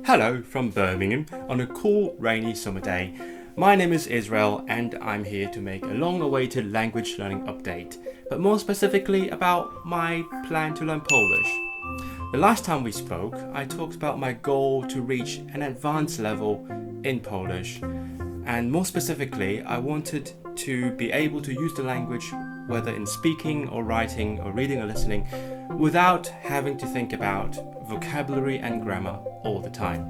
Hello from Birmingham on a cool rainy summer day. My name is Israel and I'm here to make a long-awaited language learning update, but more specifically about my plan to learn Polish. The last time we spoke, I talked about my goal to reach an advanced level in Polish, and more specifically, I wanted to be able to use the language whether in speaking or writing or reading or listening without having to think about vocabulary and grammar all the time.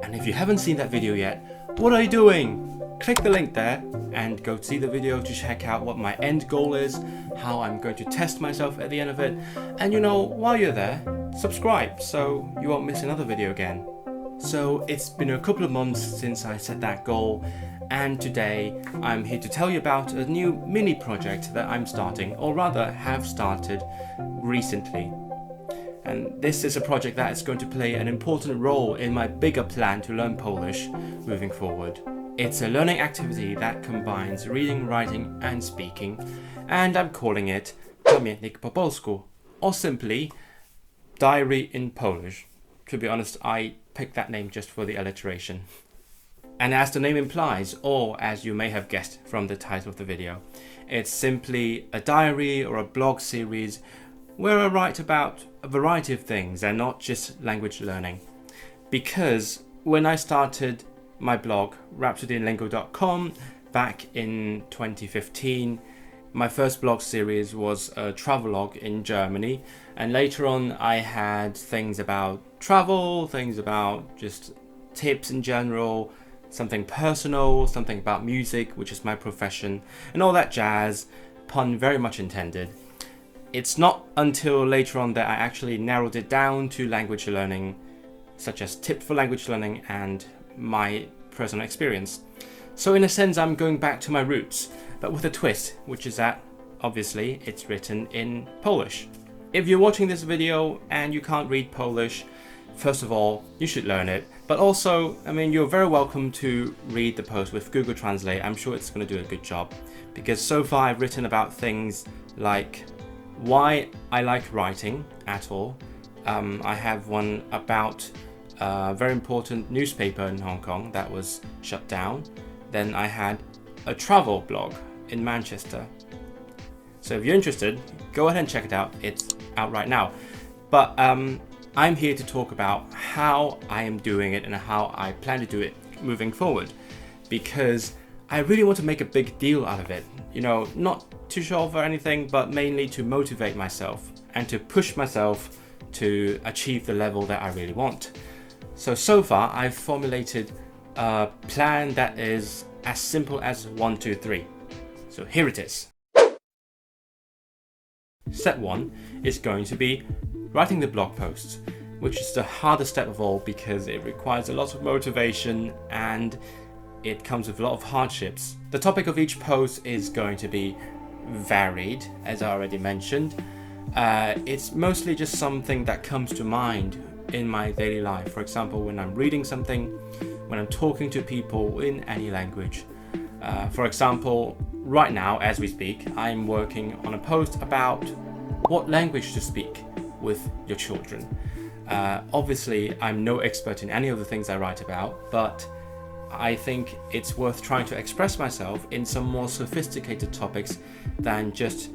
And if you haven't seen that video yet, what are you doing? Click the link there and go see the video to check out what my end goal is, how I'm going to test myself at the end of it, and while you're there, subscribe so you won't miss another video again. So it's been a couple of months since I set that goal, and today I'm here to tell you about a new mini project that I'm starting, or rather have started recently. And this is a project that is going to play an important role in my bigger plan to learn Polish moving forward. It's a learning activity that combines reading, writing and speaking, and I'm calling it Pamiętnik po polsku, or simply Diary in Polish. To be honest, I picked that name just for the alliteration. And as the name implies, or as you may have guessed from the title of the video, it's simply a diary or a blog series where I write about a variety of things and not just language learning. Because when I started my blog, rhapsodyinlingo.com, back in 2015, my first blog series was a travelogue in Germany, and later on I had things about travel, things about just tips in general, something personal, something about music, which is my profession, and all that jazz, pun very much intended. It's not until later on that I actually narrowed it down to language learning, such as tips for language learning and my personal experience. So in a sense, I'm going back to my roots, but with a twist, which is that, obviously, it's written in Polish. If you're watching this video and you can't read Polish, first of all, you should learn it. But also, you're very welcome to read the post with Google Translate. I'm sure it's going to do a good job. Because so far I've written about things like why I like writing at all. I have one about a very important newspaper in Hong Kong that was shut down. Then I had a travel blog in Manchester. So if you're interested, go ahead and check it out. It's out right now. But I'm here to talk about how I am doing it and how I plan to do it moving forward, because I really want to make a big deal out of it. Not to show off or anything, but mainly to motivate myself and to push myself to achieve the level that I really want. So far, I've formulated a plan that is as simple as 1, 2, 3. So here it is. Step 1 is going to be writing the blog posts, which is the hardest step of all because it requires a lot of motivation and it comes with a lot of hardships. The topic of each post is going to be varied, as I already mentioned. It's mostly just something that comes to mind in my daily life. For example, when I'm reading something, when I'm talking to people in any language. For example, right now, as we speak, I'm working on a post about what language to speak with your children. Obviously, I'm no expert in any of the things I write about, but I think it's worth trying to express myself in some more sophisticated topics than just,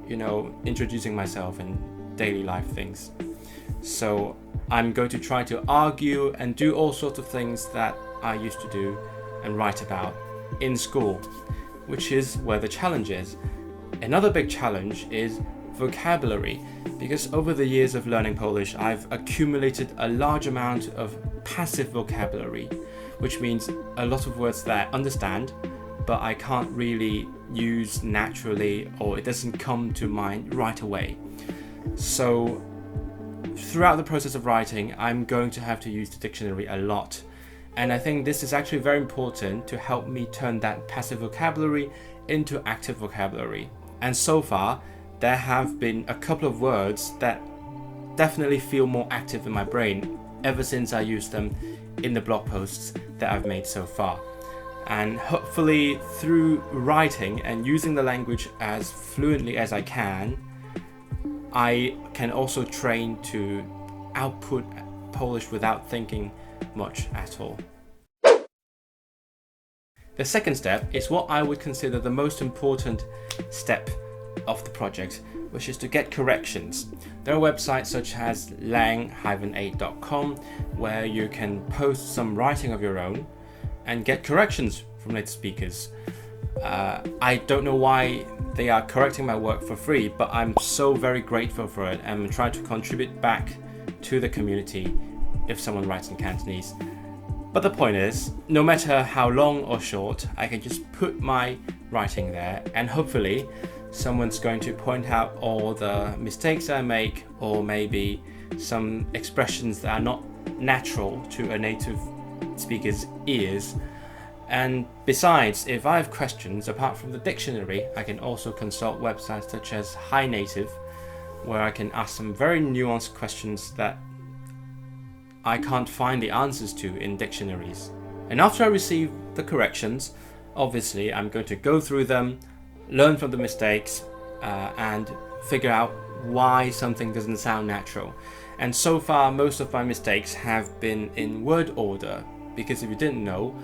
introducing myself in daily life things. So I'm going to try to argue and do all sorts of things that I used to do and write about in school, which is where the challenge is. Another big challenge is vocabulary, because over the years of learning Polish, I've accumulated a large amount of passive vocabulary, which means a lot of words that I understand, but I can't really use naturally, or it doesn't come to mind right away. So throughout the process of writing, I'm going to have to use the dictionary a lot. And I think this is actually very important to help me turn that passive vocabulary into active vocabulary. And so far, there have been a couple of words that definitely feel more active in my brain ever since I used them in the blog posts that I've made so far. And hopefully through writing and using the language as fluently as I can also train to output Polish without thinking much at all. The second step is what I would consider the most important step of the project, which is to get corrections. There are websites such as lang-8.com where you can post some writing of your own and get corrections from native speakers. I don't know why they are correcting my work for free, but I'm so very grateful for it, and I'm trying to contribute back to the community if someone writes in Cantonese. But the point is, no matter how long or short, I can just put my writing there, and hopefully someone's going to point out all the mistakes I make, or maybe some expressions that are not natural to a native speaker's ears. And besides, if I have questions apart from the dictionary, I can also consult websites such as Hi Native, where I can ask some very nuanced questions that I can't find the answers to in dictionaries. And after I receive the corrections, obviously I'm going to go through them, learn from the mistakes, and figure out why something doesn't sound natural. And so far, most of my mistakes have been in word order, because if you didn't know,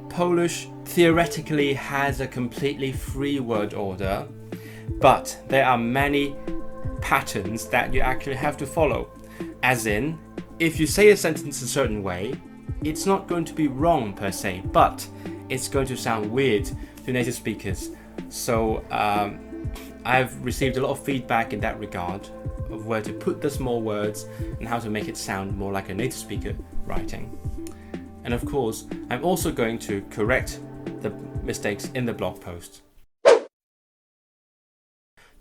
Polish theoretically has a completely free word order, but there are many patterns that you actually have to follow. As in, if you say a sentence a certain way, it's not going to be wrong per se, but it's going to sound weird to native speakers. So I've received a lot of feedback in that regard of where to put the small words and how to make it sound more like a native speaker writing. And of course, I'm also going to correct the mistakes in the blog post.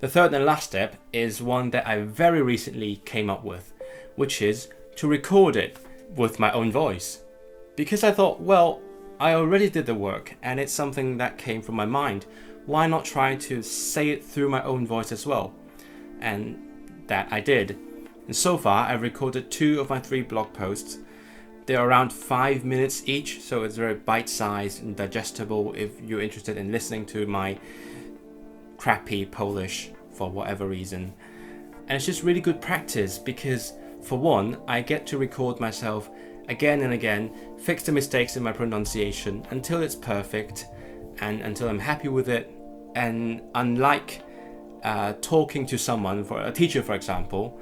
The third and last step is one that I very recently came up with, which is to record it with my own voice. Because I thought, well, I already did the work and it's something that came from my mind. Why not try to say it through my own voice as well? And that I did. And so far, I've recorded 2 of my 3 blog posts. They're around 5 minutes each, so it's very bite-sized and digestible if you're interested in listening to my crappy Polish for whatever reason. And it's just really good practice because, for one, I get to record myself again and again, fix the mistakes in my pronunciation until it's perfect and until I'm happy with it. And unlike talking to someone, for a teacher for example,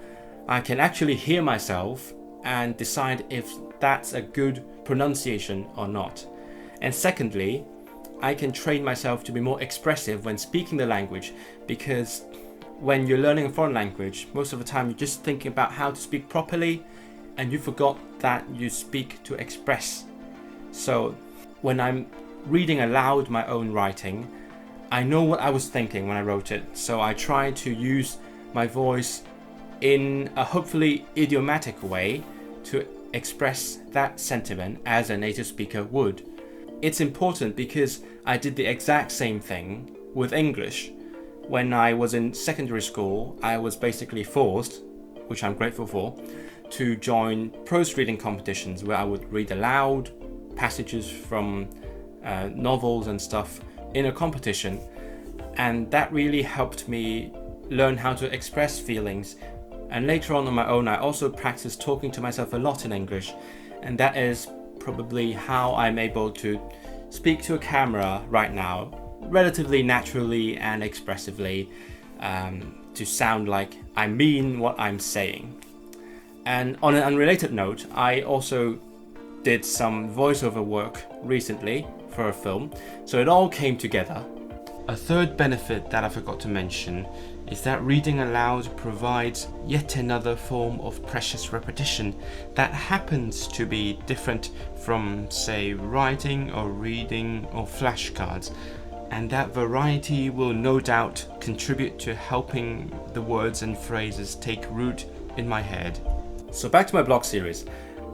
I can actually hear myself and decide if that's a good pronunciation or not. And secondly, I can train myself to be more expressive when speaking the language, because when you're learning a foreign language, most of the time you're just thinking about how to speak properly and you forgot that you speak to express. So when I'm reading aloud my own writing, I know what I was thinking when I wrote it, so I try to use my voice in a hopefully idiomatic way to express that sentiment as a native speaker would. It's important because I did the exact same thing with English. When I was in secondary school, I was basically forced, which I'm grateful for, to join prose reading competitions where I would read aloud passages from novels and stuff in a competition. And that really helped me learn how to express feelings. And later on my own, I also practiced talking to myself a lot in English. And that is probably how I'm able to speak to a camera right now, relatively naturally and expressively, to sound like I mean what I'm saying. And on an unrelated note, I also did some voiceover work recently for a film, so it all came together. A third benefit that I forgot to mention is that reading aloud provides yet another form of precious repetition that happens to be different from, say, writing or reading or flashcards, and that variety will no doubt contribute to helping the words and phrases take root in my head. So back to my blog series.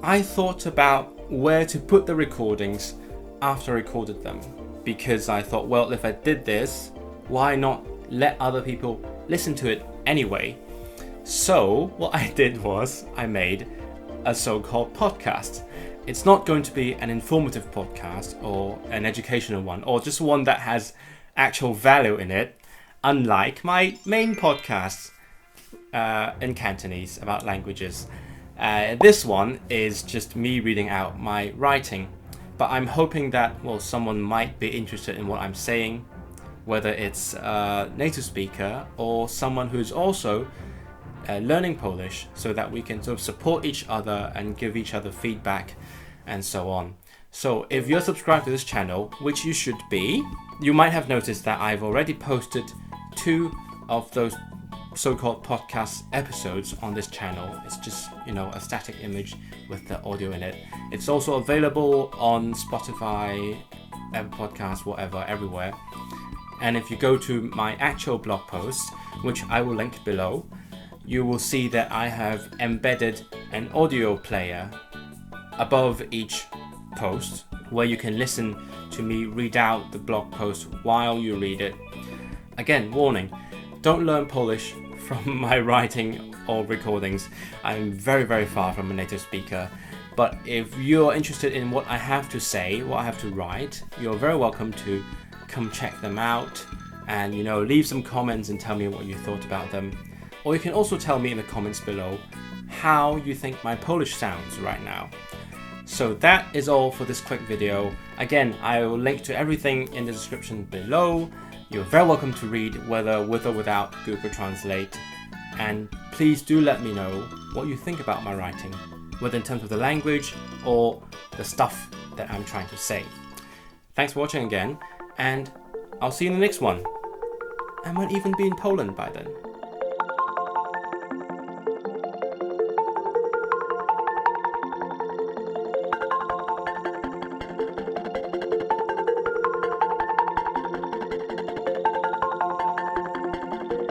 I thought about where to put the recordings after I recorded them, because I thought, well, if I did this, why not let other people listen to it anyway? So what I did was I made a so-called podcast. It's not going to be an informative podcast or an educational one, or just one that has actual value in it, unlike my main podcast in Cantonese about languages. This one is just me reading out my writing, but I'm hoping that, well, someone might be interested in what I'm saying, whether it's a native speaker or someone who's also learning Polish, so that we can sort of support each other and give each other feedback and so on. So if you're subscribed to this channel, which you should be, you might have noticed that I've already posted 2 of those so-called podcast episodes on this channel. It's just, a static image with the audio in it. It's also available on Spotify, Apple Podcasts, whatever, everywhere. And if you go to my actual blog post, which I will link below, you will see that I have embedded an audio player above each post where you can listen to me read out the blog post while you read it. Again, warning, don't learn Polish from my writing or recordings. I'm very, very far from a native speaker. But if you're interested in what I have to say, what I have to write, you're very welcome to come check them out and, leave some comments and tell me what you thought about them. Or you can also tell me in the comments below how you think my Polish sounds right now. So that is all for this quick video. Again, I will link to everything in the description below. You're very welcome to read, whether with or without Google Translate. And please do let me know what you think about my writing, whether in terms of the language or the stuff that I'm trying to say. Thanks for watching again, and I'll see you in the next one. I might even be in Poland by then.